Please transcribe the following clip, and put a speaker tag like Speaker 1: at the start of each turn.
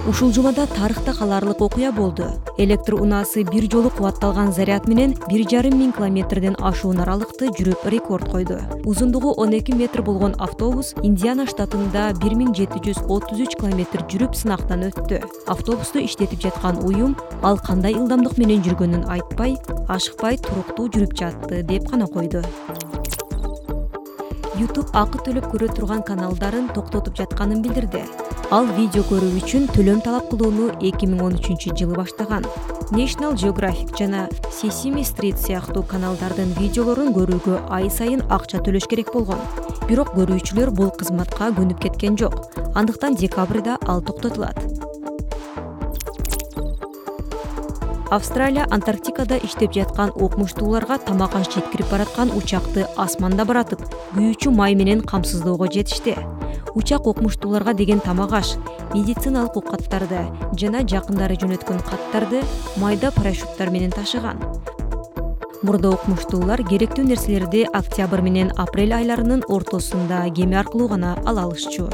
Speaker 1: Ушул жумада тарыхта калаарлык окуя болду. Электр унаасы бир жолу кубатталган заряд менен 1,5 миң километрден ашуун аралыкты жүрүп рекорд койду. Узундугу 12 метр болгон автобус Индиана штатында 1733 километр жүрүп сынактан өттү. Автобусту иштетип жаткан уюм ал кандай ылдамдык менен жүргөнүн айтпай, ашыкпай туруктуу жүрүп жатты деп гана койду. YouTube акы төлөп көрө турган каналдарын токтотуп жатканын билдирди. Ал видео көрүү үчүн төлөм талап кылууну 2013 жылы баштаган. National Geographic жана Sesame Street сыяктуу каналдардын видеолорун көрүүгө ай сайын акча төлөш керек болгон. Бирок көрүүчүлөр бул кызматка көнүп кеткен жок. Андыктан декабрда ал токтотулат. Австралия Антарктикада иштеп жаткан окумуштууларга тамак аш жеткирип бараткан учакты асманда баратып, күйүүчү май менен камсыздоого жетишти. Учак окумуштууларга деген тамак аш, медициналык укаттарды жана жакындары жөнөткөн каттарды майда парашюттар менен ташыган. Мурда окумуштуулар керектүү нерселерди октябрь менен апрель айларынын ортосунда кеме аркылуу гана ала алышчу.